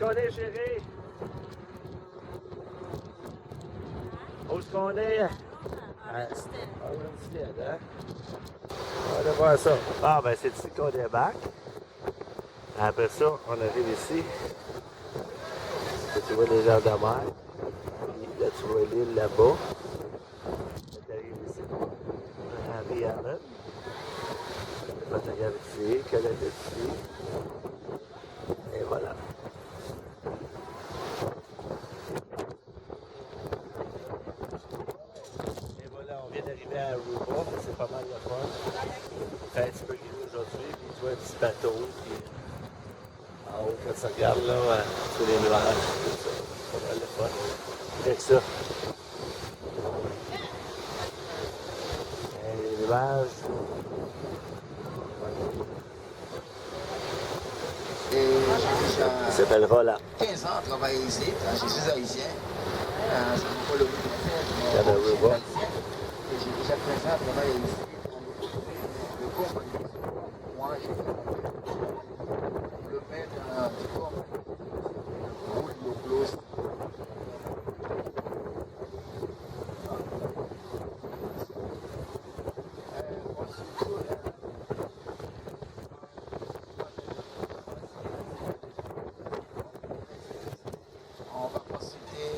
qu'on est, chérie? Où est-ce qu'on est? À Olmsted, hein? On va aller voir ça. Ah, ben c'est ici qu'on débarque. Après ça, on arrive ici. Là, tu vois les gens de mer. Puis là, tu vois l'île là-bas. On arrive ici. Henry Allen. Le photographe ici, Colette ici. Et voilà. Et voilà, on vient d'arriver à Aruba. C'est pas mal de fun. Il fait un petit peu gris aujourd'hui. Puis tu vois un petit bateau. Puis en haut, quand tu regardes là, sur les nuages, tout ça. C'est pas mal de fun. Avec ça. Et les nuages. Et j'ai Il déjà s'appelle Roland. 15 ans travaillé ici. Je suis haïtien. C'est mon colonie Il y a de Aruba. Et j'ai déjà 15 ans travaillé ici. Le corps, moi, je le mets dans du corps. Roule le close. On va consulter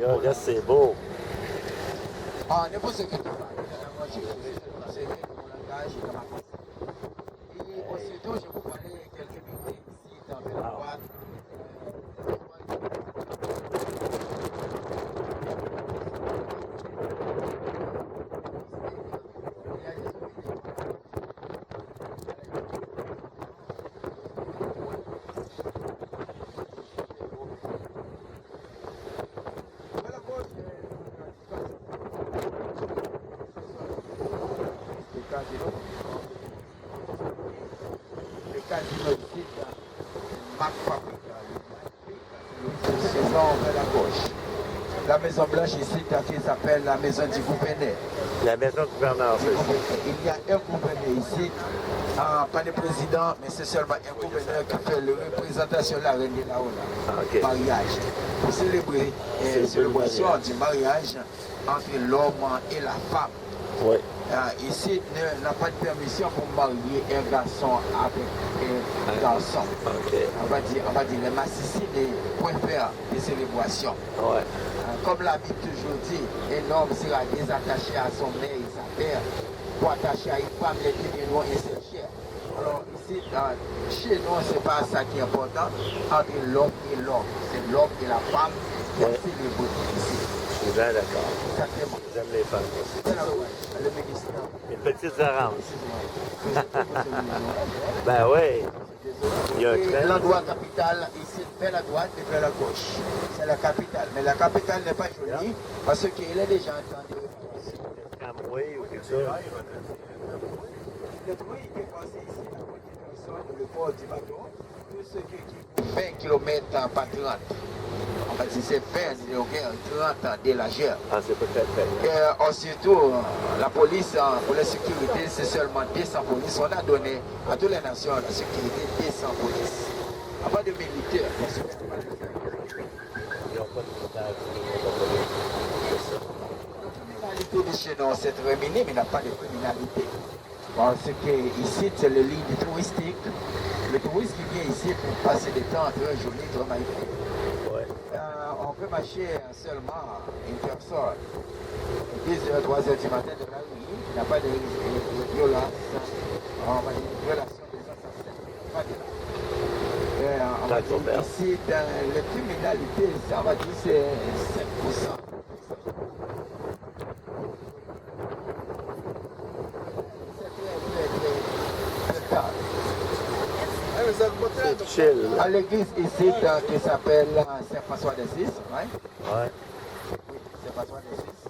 Regarde, c'est beau. Ah, n'importe ce que tu parles. Moi, je sais que mon langage est dans ma pensée. Et aussitôt, je vous parlais quelques minutes ici dans le boîte. Le casino ici, Mac Fabrica, saison vers la gauche. La Maison Blanche ici, qui s'appelle la Maison du Gouverneur. La maison du gouverneur, c'est ça. Il y a un gouverneur ici, pas le président, mais c'est seulement un gouverneur qui fait la représentation de la reine de la Ola. Ok. Mariage. Pour célébrer la célébration du mariage entre l'homme et la femme. Oui. Ici, n'a pas de permission pour marier un garçon avec un garçon. Ok. On va dire les massicines préfèrent les célébrations. Ouais. Comme la Bible toujours dit, un homme sera désattaché à son mère et sa mère pour attacher à une femme les deux loin et ses chairs. Alors ici, chez nous, c'est pas ça qui est important entre l'homme et l'homme. C'est l'homme et la femme qui célèbrent ici. Je suis bien d'accord. Exactement. J'aime les femmes aussi. Le ministère. Les petites oranges. Ben oui. Il y a un train. L'endroit capital, ici, vers la droite et vers la gauche. C'est la capitale. Mais la capitale n'est pas jolie parce qu'il est déjà entendu. Tramway ou quelque chose. Le bruit qui est passé ici, la continuation, le port du bateau, tout ce qui est 20 km par 30. En fait, c'est 30 de la gère. Ah, c'est peut-être fait. Et surtout, la police, pour la sécurité, c'est seulement 200 polices. On a donné à toutes les nations la sécurité 200 polices. Pas de militaires. Ils n'ont pas de montage. C'est ça. La criminalité de chez nous, c'est très minime, il n'y a pas de criminalité. Parce que ici, c'est le ligne touristique. Le touriste qui vient ici pour passer du temps très joli, très magnifique. Ouais. On peut marcher seulement une personne. 2h, 3h du matin de la nuit, il n'y a pas de violence. On va dire une violation des assassins. Pas de on va dire ici, dans la criminalité, ça va dire c'est 5%. C'est chill. À l'église ici qui s'appelle Saint-François d'Assise, ouais? Ouais. Oui, Saint-François d'Assise.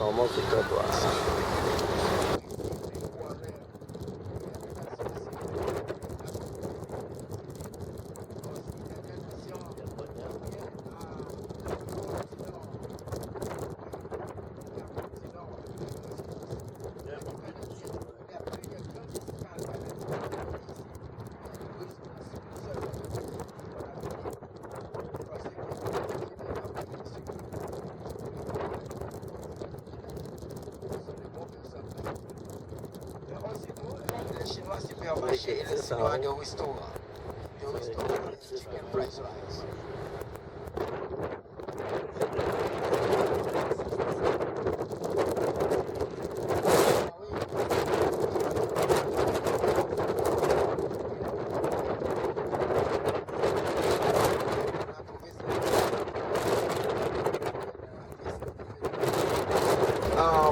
On monte sur le trottoir. supermarché et le cinéma de restaurant. De restaurant, chicken fried rice.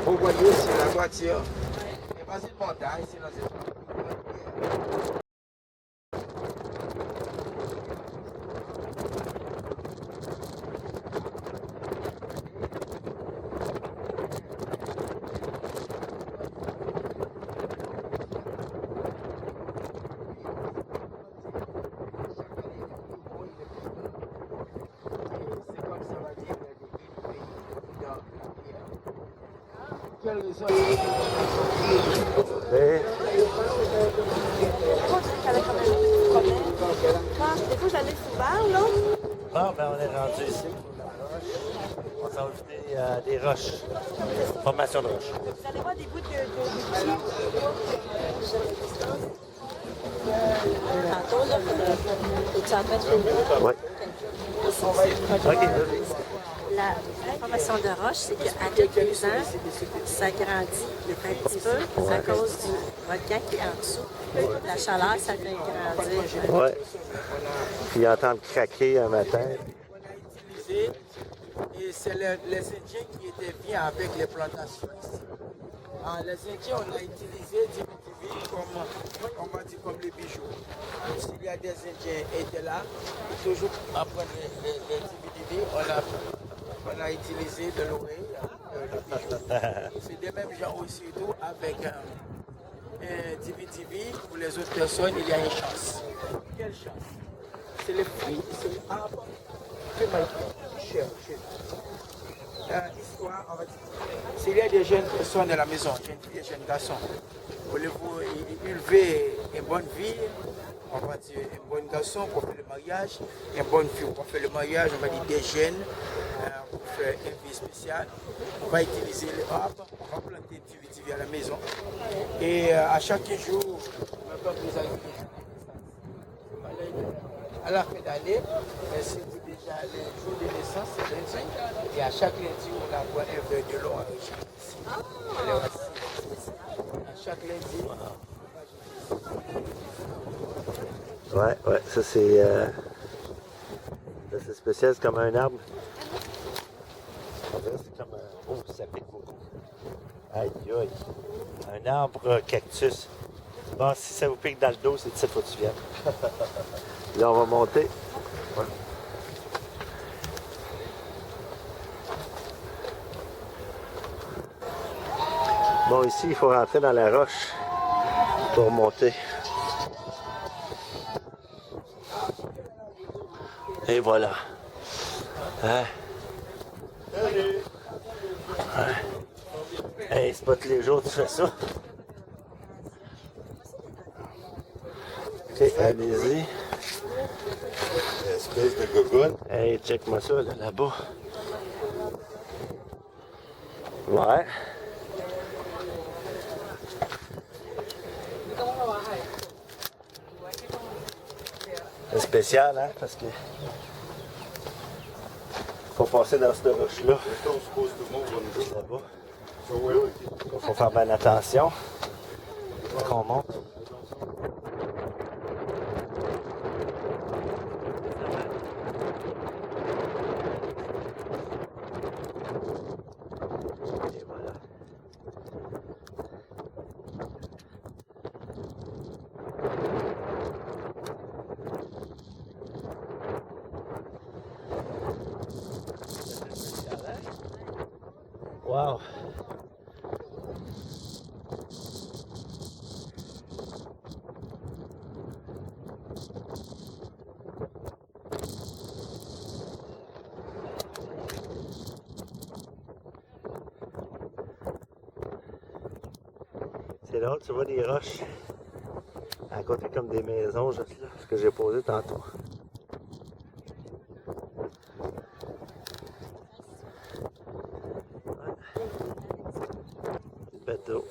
Vous voyez, c'est la voiture. Et pas une montagne, c'est dans cette quelle raison Mais, Des fois, j'allais souvent, là. ah, ben on est rendu ici. On s'en va visiter des roches. Formation de roches. Vous allez voir des bouts de tantôt, là. Es-tu en train de filmer? Oui. OK, vas-y. La formation de roche, c'est qu'à quelques ans, ça grandit un petit peu à cause du volcan qui est en dessous. La chaleur, ça fait grandir. Ouais. Puis entendre craquer un matin. utilisé et c'est les Indiens qui étaient bien avec les plantations ici. Les Indiens, on a utilisé Dibitibi comme, on va dire, comme les bijoux. S'il y a des Indiens qui étaient là, toujours après les Dibitibi, on a utilisé de l'oreille, le bijou. C'est des mêmes gens aussi, tout avec Dibitibi. Pour les autres personnes, il y a une chance. Quelle chance? C'est les fruits, c'est l'arbre que ma cher. Histoire, on va dire. S'il y a des jeunes personnes à la maison, jeunes filles et jeunes garçons, voulez-vous élever une bonne vie, on va dire un bon garçon pour faire le mariage, une bonne fille pour faire le mariage, on va dire des jeunes pour faire une vie spéciale. On va utiliser les arbres, on va planter une TV à la maison. Et à chaque jour, on va vous arriver à la fin d'année, c'est déjà le jour de naissance, c'est lundi. Et à chaque lundi, on envoie un verre de l'eau à chaque lundi. Ouais, ça c'est spécial, c'est comme un arbre. On dirait que c'est comme un. Oh, ça pique beaucoup. Aïe, aïe. Un arbre cactus. Bon, si ça vous pique dans le dos, c'est de cette fois que tu viens. Là, on va monter. Ouais. Bon, ici, il faut rentrer dans la roche pour monter. Et voilà. Hein? Ouais. Hey, c'est pas tous les jours que tu fais ça. Ok, allez-y. Espèce de gogoune. Hey, check-moi ça, là-bas. Ouais. C'est spécial, hein, parce que faut passer dans cette roche-là. Là-bas. Il faut faire bien attention quand on monte. Et voilà. Wow. C'est drôle, tu vois des roches à côté comme des maisons juste là, ce que j'ai posé tantôt. Ouais. Bateau.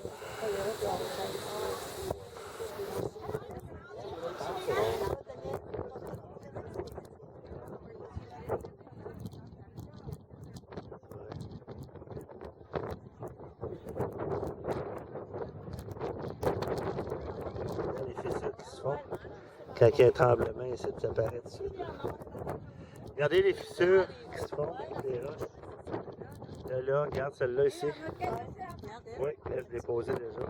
Quand il y a un tremblement ici, ça paraît dessus. Regardez les fissures qui se font, les roches. Là, regarde celle-là ici. Oui, là, je l'ai posée déjà.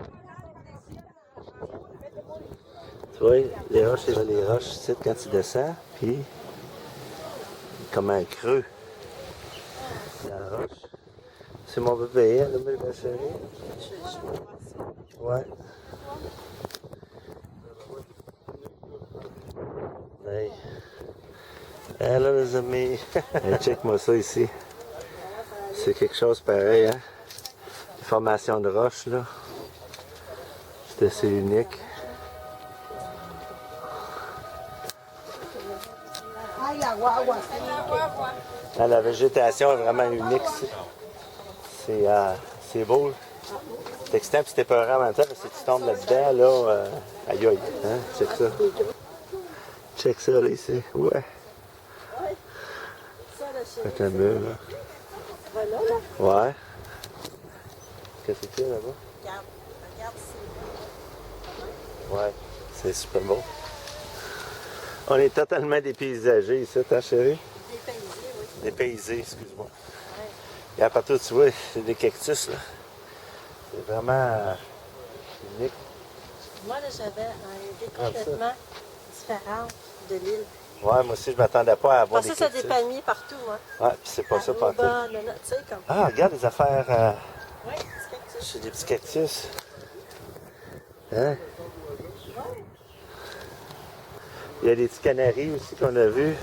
Tu vois, les roches, c'est les roches ici quand tu descends, puis comme un creux dans la roche. C'est mon bébé, hein, là, ma chérie. Ouais. Hey. Hello les amis. Hey, check-moi ça ici. C'est quelque chose pareil, hein. Une formation de roche, là. C'est assez unique. Ah, la végétation est vraiment unique ici. C'est beau. C'est excitant puis c'était peurant en même temps parce que tu tombes là-dedans, là, aïe aïe, hein, check ça. Check ça, là, ici, ouais. C'est un mur, là. Ouais. Qu'est-ce que c'est là-bas? Regarde, regarde ici. Ouais, c'est super beau. On est totalement dépaysagés ici, ta chérie? Dépaysé, oui. Dépaysés, excuse-moi. Il y a partout, tu vois, c'est des cactus, là. C'est vraiment unique. Moi, là, j'avais une idée complètement différente de l'île. Ouais, moi aussi, je m'attendais pas à avoir Je des pensais que c'était cactus. des palmiers partout, hein. Ouais, puis c'est pas ça partout. Aruba, tu sais, comme... Ah, regarde les affaires. Oui, c'est quelque chose. C'est des petits cactus. Hein? Il y a des petits canaris aussi qu'on a vus.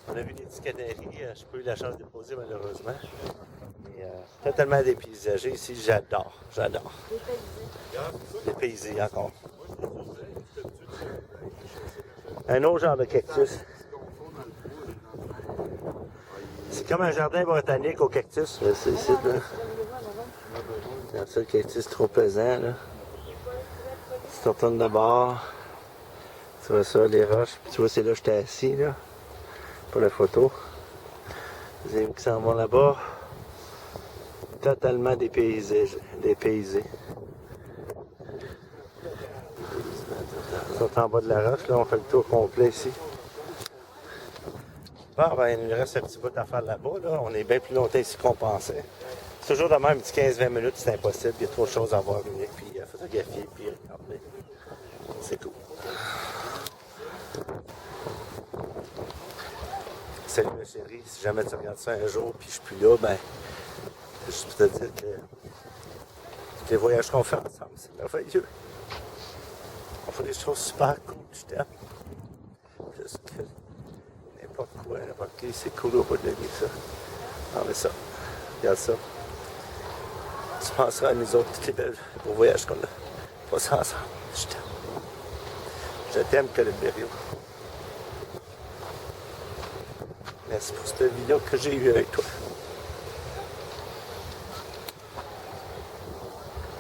On a vu des petits canaris. Je n'ai pas eu la chance de les poser malheureusement. Mais, totalement dépaysagé ici. J'adore. J'adore. Dépaysé encore. Un autre genre de cactus. C'est comme un jardin botanique au cactus. Là, c'est ici, là. Regarde ça, le cactus trop pesant, là. Si tu retournes de bord, tu vois ça, les roches. Puis tu vois, c'est là que j'étais assis, là, pour la photo. Les amis qui s'en vont là-bas. Totalement dépaysé. Dépaysé. Ils sont en bas de la roche, là, on fait le tour complet ici. Bon, ben, il nous reste un petit bout à faire là-bas, là. On est bien plus longtemps ici qu'on pensait. C'est toujours de même, un petit 15-20 minutes, c'est impossible. Il y a trop de choses à voir, puis photographier, puis regarder. C'est cool. Salut ma chérie, si jamais tu regardes ça un jour, puis je suis plus là, ben, je peux te dire que les voyages qu'on fait ensemble, c'est merveilleux. On fait des choses super cool, je t'aime. Plus que n'importe quoi, n'importe qui, c'est cool au bout de la vie, ça. Non, mais ça, regarde ça. Tu penseras à nous autres, tous les belles beaux voyages qu'on a passés ensemble. Je t'aime. Je t'aime, Colette Berriot. Merci pour cette vidéo que j'ai eue avec toi.